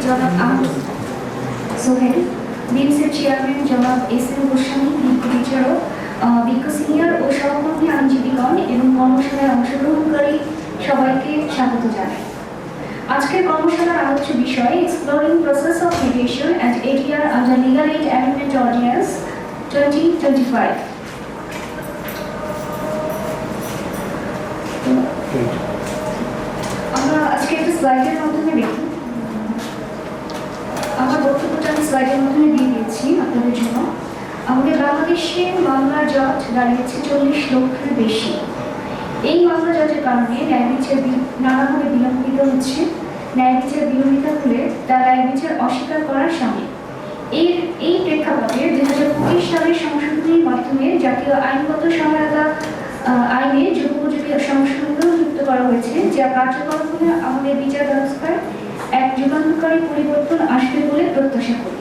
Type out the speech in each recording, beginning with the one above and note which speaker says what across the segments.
Speaker 1: জনাব আহমদ সোহেল, বিএমসির চেয়ারম্যান জনাব S M Goswami, বিজ্ঞ বিচারক, বিজ্ঞ সিনিয়র ও সহকর্মী আইনজীবীগণ এবং কর্মশালায় অংশগ্রহণকারী সবাইকে স্বাগত জানাই। আজকের কর্মশালার আলোচ্য বিষয় exploring process of mediation at ATR under legal aid amendment ordinance 2025। আমরা আজকে একটা স্লাইডের মাধ্যমে দেখি। আমার বক্তব্যটা আমি স্লাইডের মাধ্যমে দিয়ে দিয়েছি আপনাদের জন্য। আমাদের বাংলাদেশে মামলা জজ দাঁড়িয়েছে 40 লক্ষের বেশি। এই মামলা জজের কারণে ন্যায় বিচার নানাভাবে বিলম্বিত হচ্ছে। ন্যায় বিচার বিলম্বিত হলে তার ন্যায় বিচার অস্বীকার করার সামিল। এই প্রেক্ষাপটে 2025 সালের সংশোধনীর মাধ্যমে জাতীয় আইনগত সহায়তা আইনে যুগোপযোগী সংশোধন যুক্ত করা হয়েছে, যা কার্যকর হলে আমাদের বিচার ব্যবস্থায় এক যুগান্তকারী পরিবর্তন আসবে বলে প্রত্যাশা করি।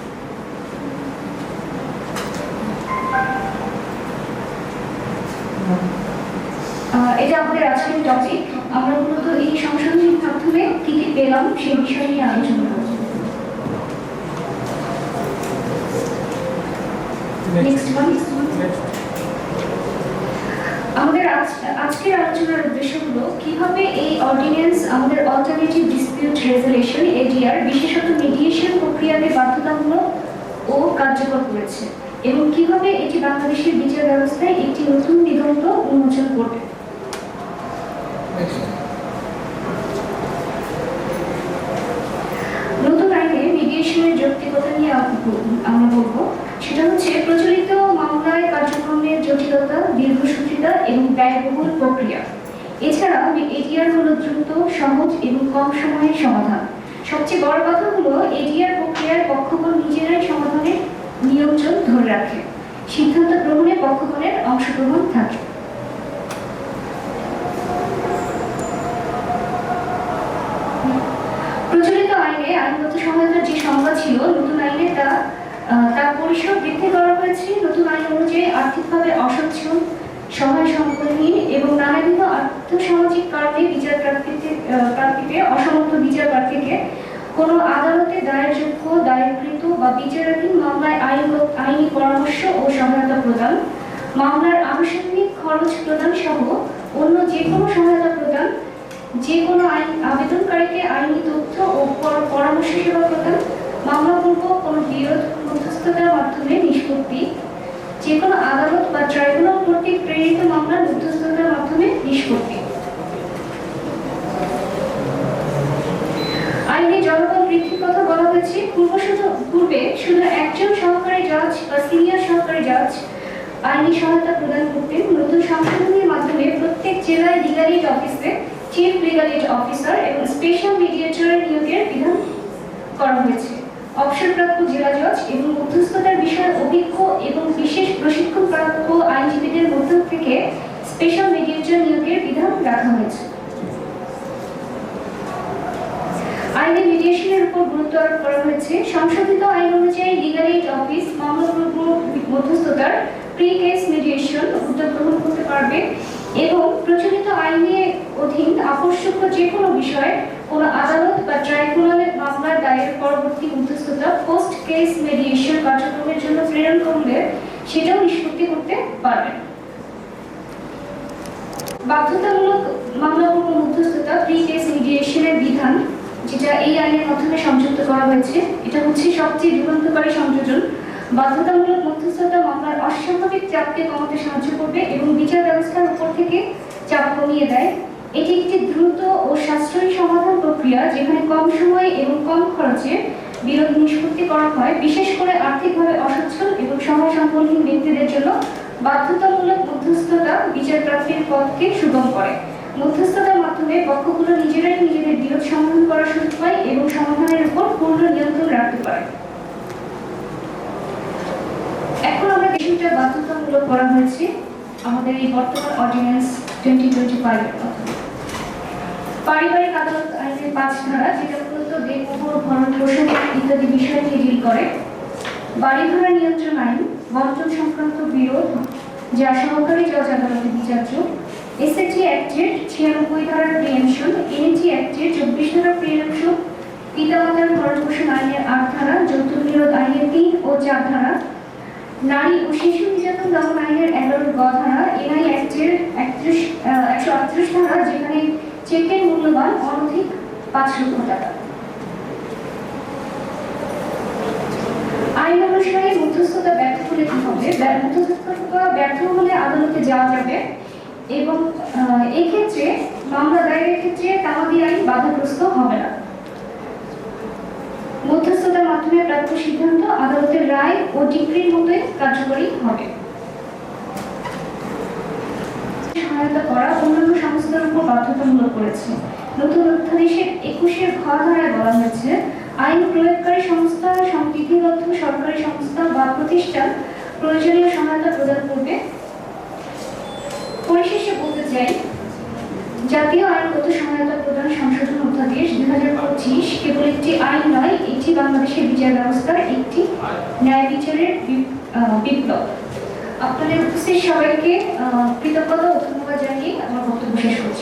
Speaker 1: এটা আমাদের আজকের টপিক। আমরা মূলত এই সংশোধনীর মাধ্যমে কি কি পেলাম সেই বিষয় নিয়ে আলোচনা করব। আমাদের আজকের আলোচনার উদ্দেশ্য হলো কিভাবে এই অর্ডিন্যান্স আমাদের অল্টারনেটিভ ডিসপিউট রেজুলেশন এডিআর বিশেষত মিডিয়েশন প্রক্রিয়াকে বাধ্যতামূলক ও কার্যকর করেছে এবং কিভাবে এটি বাংলাদেশের বিচার ব্যবস্থায় একটি নতুন দিগন্ত উন্মোচন করবে। নতুন আইনে মিডিয়েশনের যৌক্তিকতা নিয়ে আমরা বলবো। সেটা হচ্ছে প্রচলিত মামলায় কার্যক্রমের জটিলতা, দীর্ঘসূত্রিতা এবং ব্যয়বহুল প্রক্রিয়া। এছাড়া এডিআর হলো দ্রুত, সহজ এবং কম সময়ের সমাধান। সবচেয়ে বড় কথা হলো এডিআর প্রক্রিয়ার পক্ষগণ নিজেরাই সমাধানের নিয়ন্ত্রণ ধরে রাখে। সিদ্ধান্ত গ্রহণে পক্ষগণের অংশগ্রহণ থাকে। প্রচলিত আইনে আইনগত সহায়তার যে সংজ্ঞা ছিল, নতুন আইনে তার পরিসর বৃদ্ধি করা হয়েছে। নতুন আইন অনুযায়ী আর্থিকভাবে অসচ্ছল, সহায় সম্পদহীন এবং নানাবিধ আর্থসামাজিক কারণে বিচার প্রার্থীকে অসমর্থ বিচার প্রার্থীকে কোনো আদালতে দায়েরযোগ্য, দায়েরকৃত বা বিচারাধীন মামলায় আইনি পরামর্শ ও সহায়তা প্রদান, মামলার আনুষঙ্গিক খরচ প্রদান সহ অন্য যে কোনো সহায়তা প্রদান, যে কোনো আবেদনকারীকে আইনি তথ্য ও পরামর্শ সেবা প্রদান, মামলাপূর্ব কোনো বিরোধ মধ্যস্থতার মাধ্যমে নিষ্পত্তি, যে কোনো আদালত বা ট্রাইব্যুনাল কর্তৃক প্রেরিত মামলার মধ্যস্থতার মাধ্যমে নিষ্পত্তি। আইনে জনবল বৃদ্ধির কথা বলা হয়েছে। পূর্বে শুধু একজন সহকারী জজ বা সিনিয়র সহকারী জজ আইনি সহায়তা প্রদান করতেন। নতুন সংশোধনীর মাধ্যমে প্রত্যেক জেলায় লিগাল এইড অফিসে চিফ লিগাল এইড অফিসার এবং স্পেশাল মিডিয়েটরের নিয়োগের বিধান করা হয়েছে। অবসরপ্রাপ্ত জেলা জজ এবং মধ্যস্থতার বিষয়ে অভিজ্ঞ এবং বিশেষ প্রশিক্ষণপ্রাপ্ত আইনজীবীদের মধ্য থেকে স্পেশাল মিডিয়েটর নিয়োগের বিধান রাখা হয়েছে। আইনে মিডিয়েশনের উপর গুরুত্ব আরোপ করা হয়েছে। সংশোধিত আইন অনুযায়ী লিগাল এইড অফিস মামলাপূর্ব মধ্যস্থতার প্রি কেস মিডিয়েশন উদ্যোগ গ্রহণ করতে পারবে এবং প্রচলিত আইনের অধীন আপসযোগ্য যে কোনো বিষয়ে কোনো আদালত বা ট্রাইব্যুনালে মামলা দায়ের পরবর্তী মধ্যস্থতা পোস্ট কেস মিডিয়েশন কার্যক্রমের জন্য প্রেরণ করলে সেটাও নিষ্পত্তি করতে পারবেন। বাধ্যতামূলক মামলাপূর্ব মধ্যস্থতা প্রি কেস মিডিয়েশনের বিধান, যেটা এই আইনের মাধ্যমে সংযুক্ত করা হয়েছে, এটা হচ্ছে সবচেয়ে যুগান্তকারী সংযোজন। বাধ্যতামূলক মধ্যস্থতা মামলার অস্বাভাবিক চাপকে কমাতে সাহায্য করবে এবং বিচার ব্যবস্থার উপর থেকে চাপ কমিয়ে দেয়। এটি একটি দ্রুত ও সাশ্রয়ী সমাধান প্রক্রিয়া, যেখানে কম সময়ে এবং কম খরচে বিরোধ নিষ্পত্তি করা হয়। বিশেষ করে আর্থিকভাবে অসচ্ছল এবং সহায় সম্পন্নহীন ব্যক্তিদের জন্য বাধ্যতামূলক মধ্যস্থতা বিচার প্রাপ্তির পথকে সুগম করে। মধ্যস্থতার মাধ্যমে পক্ষগুলো নিজেরাই নিজেদের বিরোধ সমাধান করার সুযোগ পায় এবং সমাধানের উপর পূর্ণ নিয়ন্ত্রণ রাখতে পারে। এখন আমরা বিষয়টা বাধ্যতামূলক করা হয়েছে আমাদের এই বর্তমান অর্ডিন্যান্স 2025 এর মাধ্যমে। পারিবারিক আদালত আইনের 5 ধারা, যেটা মূলত দেহমোহর, ভরণ পোষণ ইত্যাদি বিষয় নিয়ে ডিল করে। বাড়ি ভাড়া নিয়ন্ত্রণ আইন, বন্টন সংক্রান্ত বিরোধ, যা সহকারী জজ আদালতে বিচার্য। এসএটি অ্যাক্টের 96 ধারার প্রিএমশন, এনএজি অ্যাক্টের 24 ধারার প্রিএমশন, পিতামাতার ভরণ পোষণ আইনের 8 ধারা, যৌতুক নিরোধ আইনের 3 ও 4 ধারা, নারী ও শিশু নির্যাতন দমন আইনের 11 গ ধারা, এনআই অ্যাক্টের 138 ধারা, যেখানে চেকের মূল্যবান অনধিক 5 লক্ষ টাকা। আইন অনুসারে মধ্যস্থতা ব্যর্থ হলে কি হবে? মধ্যস্থতা ব্যর্থ হলে আদালতে যাওয়া যাবে এবং এক্ষেত্রে মামলা দায়েরের ক্ষেত্রে তামাদি আইন বাধাগ্রস্ত হবে না। মধ্যস্থতার মাধ্যমে প্রাপ্ত সিদ্ধান্ত আদালতের রায় ও ডিক্রির মতোই কার্যকরী হবে। সহায়তা করা অন্যান্য সংস্থার উপর বাধ্যতামূলক করেছে। নতুন অধ্যাদেশের 21-এর ঘ ধারায় বলা হয়েছে, আইন প্রয়োগকারী সংস্থা, সংবিধিবদ্ধ সরকারি সংস্থা বা প্রতিষ্ঠান প্রয়োজনীয় সহায়তা প্রদান করবে। পরিশেষে বলতে চাই, জাতীয় আইনগত সহায়তা প্রদান সংশোধন অধ্যাদেশ 2025 কেবল একটি আইন নয়, এটি বাংলাদেশের বিচার ব্যবস্থার একটি ন্যায় বিচারের বিপ্লব। আপনাদের উপস্থিত সবাইকে কৃতজ্ঞতা ও ধন্যবাদ জানিয়ে আমার বক্তব্য শেষ করছি।